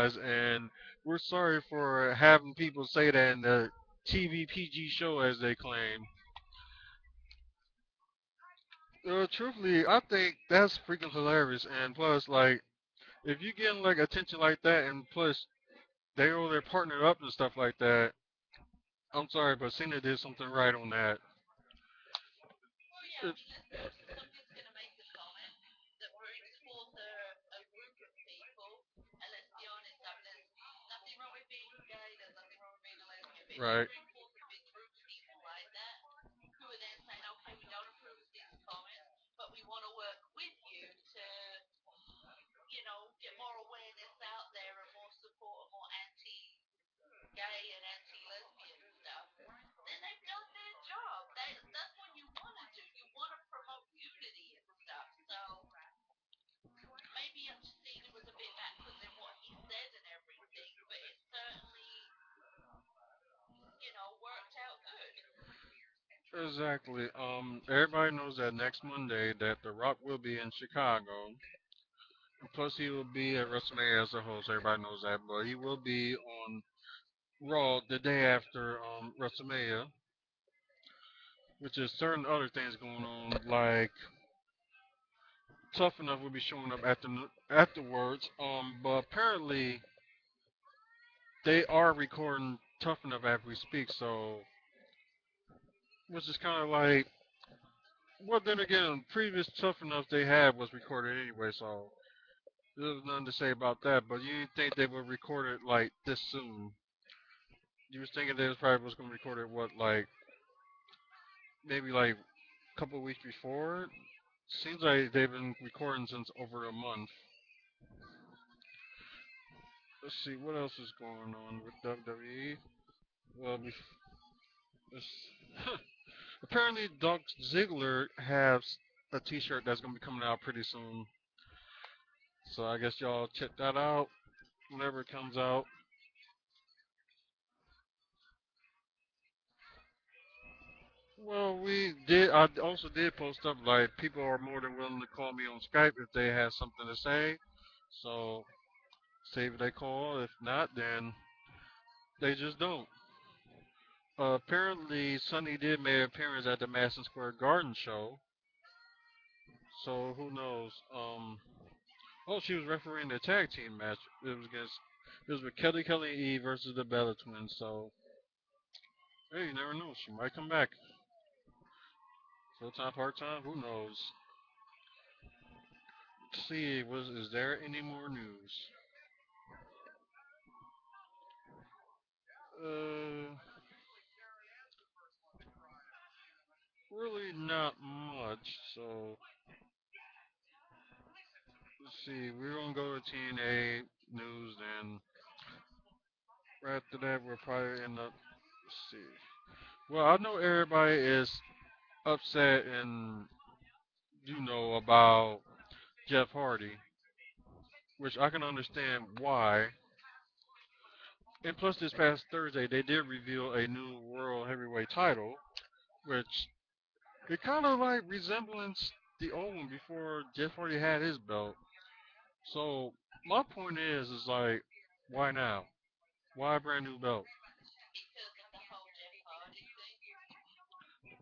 and we're sorry for having people say that in the TV PG show as they claim. Truthfully, I think that's freaking hilarious, and plus, like, if you getting like attention like that, and plus they all their partnered up and stuff like that, I'm sorry, but Cena did something right on that. It, right. Exactly. Everybody knows that next Monday that The Rock will be in Chicago. Plus, he will be at WrestleMania as a host. Everybody knows that, but he will be on Raw the day after WrestleMania, which is certain other things going on. Like Tough Enough will be showing up afterwards. But apparently they are recording Tough Enough as we speak. So, which is kind of like, well, then again, previous Tough Enough they had was recorded anyway. So there's nothing to say about that. But you didn't think they would record it like this soon. You was thinking they was probably was gonna record it what like maybe like a couple of weeks before. Seems like they've been recording since over a month. Let's see what else is going on with WWE. Well, apparently Doug Ziggler has a T-shirt that's gonna be coming out pretty soon. So I guess y'all check that out whenever it comes out. Well, we did. I also did post up like people are more than willing to call me on Skype if they have something to say. So say if they call. If not, then they just don't. Apparently, Sunny did make an appearance at the Madison Square Garden show. So who knows? Oh, she was refereeing the tag team match. It was with Kelly E versus the Bella Twins. So hey, you never know. She might come back. Full time, part time. Who knows? Let's see, is there any more news? Uh, really not much. So let's see. We're gonna go to TNA news, and right after that, we'll probably end up. Let's see. Well, I know everybody is upset and about Jeff Hardy, which I can understand why. And plus, this past Thursday, they did reveal a new World Heavyweight title, which it kind of like resemblance the old one before Jeff Hardy had his belt. So my point is like, why now? Why a brand new belt?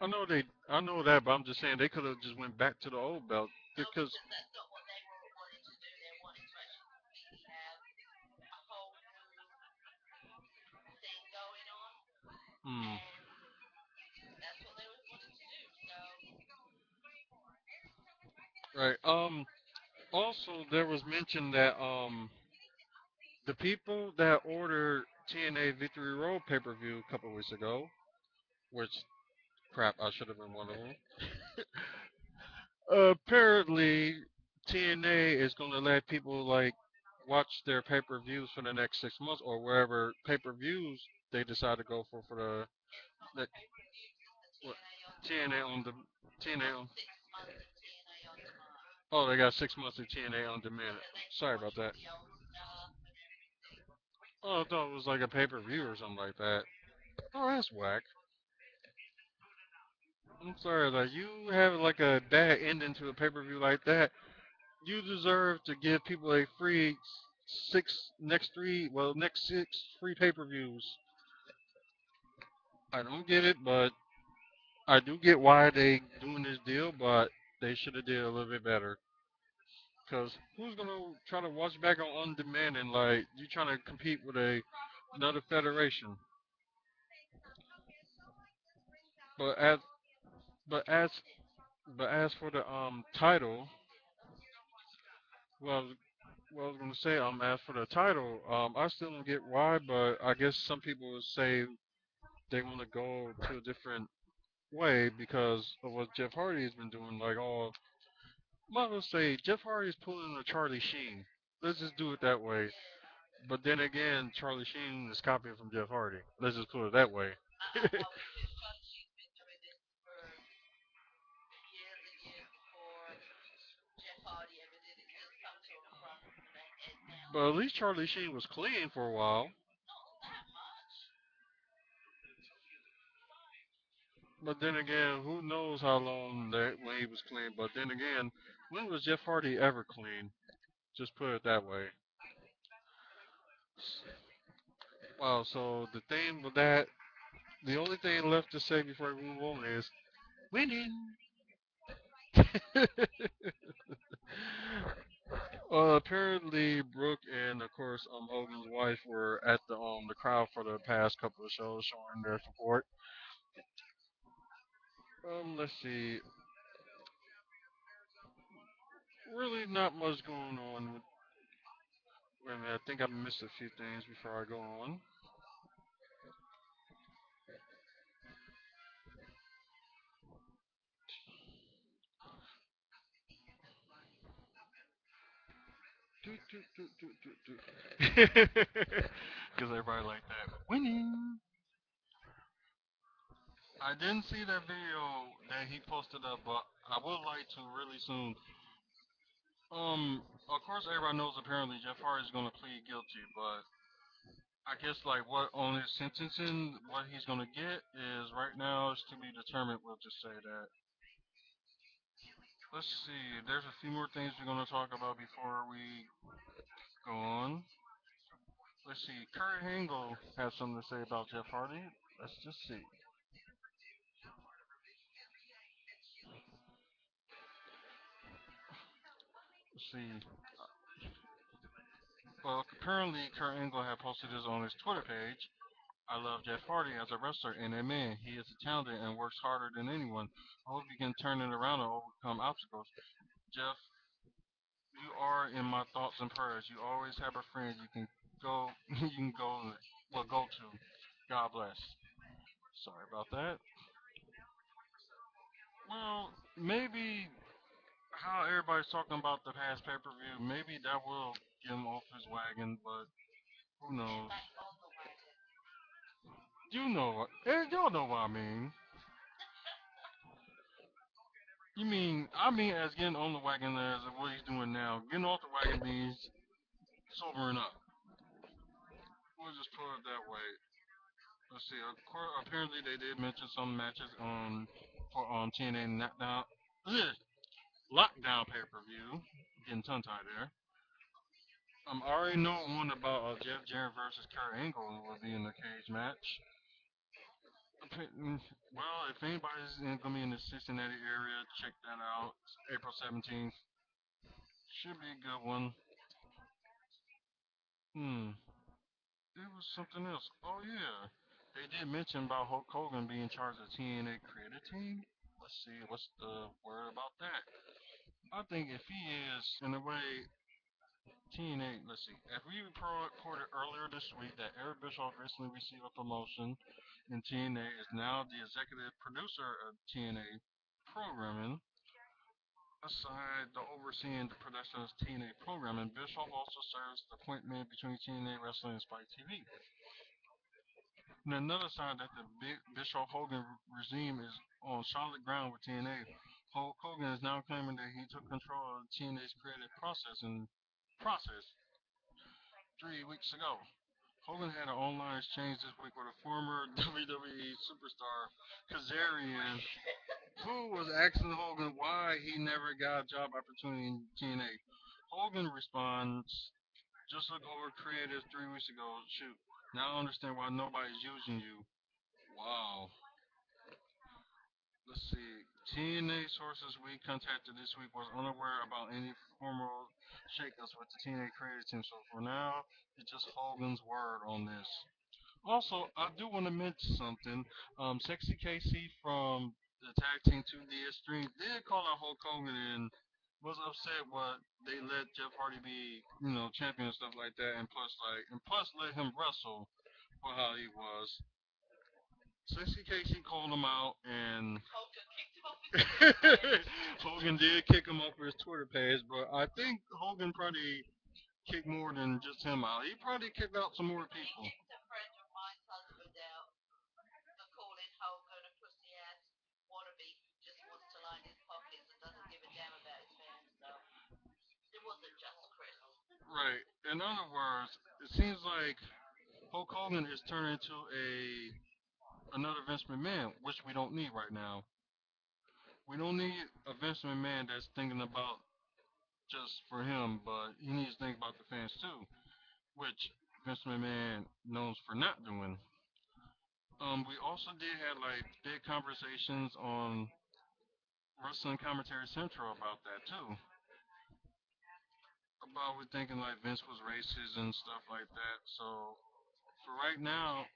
I know that, but I'm just saying they could have just went back to the old belt because, hmm, right. Also, there was mention that the people that ordered TNA Victory Road pay per view a couple weeks ago, which crap, I should have been one of them. Apparently, TNA is going to let people like watch their pay per views for the next 6 months or wherever pay per views they decide to go for the what, TNA on the TNA on. Oh, they got 6 months of TNA on demand. Sorry about that. Oh, I thought it was like a pay per view or something like that. Oh, that's whack. I'm sorry, like you have like a bad ending to a pay per view like that. You deserve to give people a free next six free pay-per-views. I don't get it, but I do get why they doing this deal, but they should have did a little bit better. Cause who's gonna try to watch back on demand and like you trying to compete with another federation? But as but as but as for the title, well, I was gonna say as for the title, I still don't get why, but I guess some people would say they want to go to a different way because of what Jeff Hardy has been doing. Like all, might as well say Jeff Hardy is pulling a Charlie Sheen. Let's just do it that way. But then again, Charlie Sheen is copying from Jeff Hardy. Let's just put it that way. But at least Charlie Sheen was clean for a while. But then again, who knows how long that when he was clean. But then again, when was Jeff Hardy ever clean? Just put it that way. Wow. So the thing with that, the only thing left to say before we move on is winning. Apparently Brooke and of course Hogan's wife were at the crowd for the past couple of shows showing their support. Let's see. Really not much going on. Wait a minute, I think I missed a few things before I go on. Because everybody like that. Winning. I didn't see that video that he posted up, but I would like to really soon. Of course, everybody knows apparently Jeff Hardy is going to plead guilty, but I guess like what on his sentencing, what he's going to get is right now is to be determined. We'll just say that. Let's see. There's a few more things we're going to talk about before we go on. Let's see. Kurt Angle has something to say about Jeff Hardy. Let's just see. Let's see. Well, apparently Kurt Angle had posted this on his Twitter page. I love Jeff Hardy as a wrestler and a man. He is talented and works harder than anyone. I hope you can turn it around and overcome obstacles. Jeff, you are in my thoughts and prayers. You always have a friend you can go you can go to. God bless. Sorry about that. Well, maybe how everybody's talking about the past pay per view, maybe that will get him off his wagon, but who knows? Y'all know what I mean. You mean, I mean, as getting on the wagon as what he's doing now. Getting off the wagon means sobering up. We'll just put it that way. Let's see. Apparently, they did mention some matches on for TNA Knockdown, Lockdown pay per view. Getting tongue tied there. I already know one about Jeff Jarrett versus Kurt Angle will be in the cage match. Well, if anybody's gonna be in the Cincinnati area, check that out. It's April 17th. Should be a good one. Hmm. There was something else. Oh yeah, they did mention about Hulk Hogan being in charge of TNA Creative Team. Let's see, what's the word about that? I think if he is, in a way, TNA. Let's see. If we reported earlier this week that Eric Bischoff recently received a promotion, and TNA is now the executive producer of TNA programming. Aside the overseeing the production of TNA programming, Bischoff also serves the point man between TNA Wrestling and Spike TV. On another side, that the Bischoff Hogan regime is on solid ground with TNA. Hulk Hogan is now claiming that he took control of TNA's creative process 3 weeks ago. Hogan had an online exchange this week with a former WWE superstar, Kazarian, who was asking Hogan why he never got a job opportunity in TNA. Hogan responds, Just look over creative 3 weeks ago. Shoot. Now I understand why nobody's using you. Wow. Let's see. TNA sources we contacted this week was unaware about any formal shakeups with the TNA creative team. So for now, it's just Hogan's word on this. Also, I do want to mention something. Sexy Casey from the tag team 2DS3 did call out Hulk Hogan and was upset what they let Jeff Hardy be, champion and stuff like that, and plus let him wrestle for how he was. Sexy Casey called him out, and Hogan did kick him off his Twitter page, but I think Hogan probably kicked more than just him out. He probably kicked out some more people. Right. In other words, it seems like Hulk Hogan is turning into another Vince McMahon, which we don't need right now. We don't need a Vince McMahon that's thinking about just for him, but he needs to think about the fans too, which Vince McMahon knows for not doing. We also did have like big conversations on Wrestling Commentary Central about that too. About we thinking like Vince was racist and stuff like that. So for right now,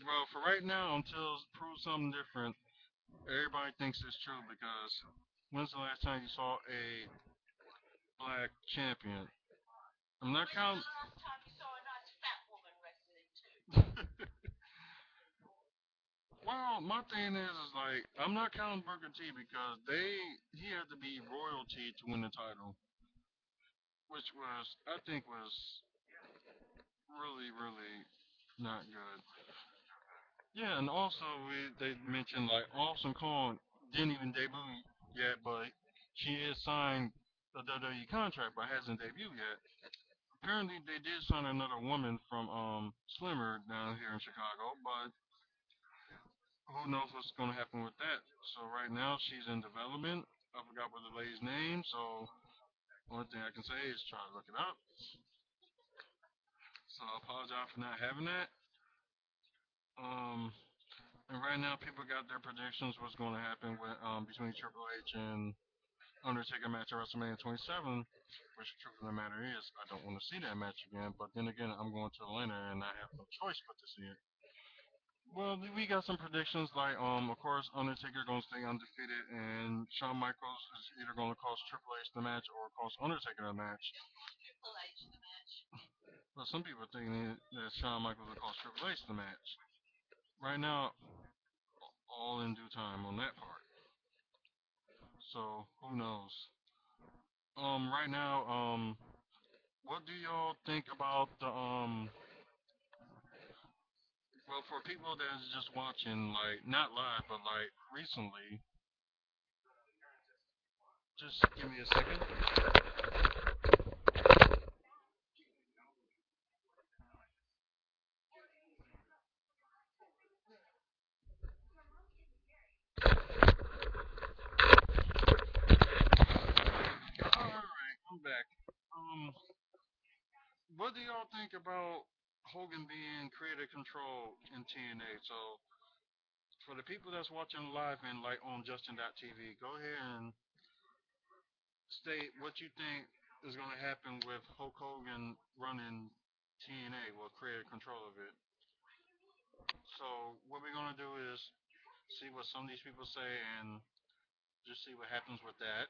well, for right now, until it proves something different, everybody thinks it's true because when's the last time you saw a black champion? I'm not counting. Well, my thing is like I'm not counting Booker T because he had to be royalty to win the title, which was I think was really really not good. Yeah, and also they mentioned like Awesome Kong didn't even debut yet, but she is signed a WWE contract but hasn't debuted yet. Apparently they did sign another woman from Slimmer down here in Chicago, but who knows what's going to happen with that. So right now she's in development. I forgot what the lady's name, so only thing I can say is try to look it up. So I apologize for not having that. Um, and right now people got their predictions what's going to happen with between Triple H and Undertaker match at WrestleMania 27. Which the truth of the matter is, I don't want to see that match again. But then again, I'm going to Atlanta and I have no choice but to see it. Well, we got some predictions like, of course, Undertaker gonna stay undefeated, and Shawn Michaels is either gonna cost Triple H the match or cost Undertaker the match. But some people think that Shawn Michaels will cost Triple H the match. Right now, all in due time on that part. So who knows? Right now, what do y'all think about the Well, for people that's just watching, like not live, but like recently, just give me a second. All right, I'm back. Um, what do y'all think about Hogan being creative control in TNA? So, for the people that's watching live and like on Justin.tv, go ahead and state what you think is going to happen with Hulk Hogan running TNA, well, creative control of it. So, what we're going to do is see what some of these people say and just see what happens with that.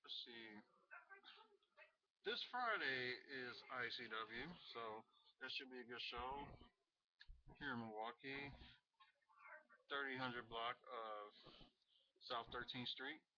Let's see. This Friday is ICW, so that should be a good show here in Milwaukee. 3000 block of South 13th Street.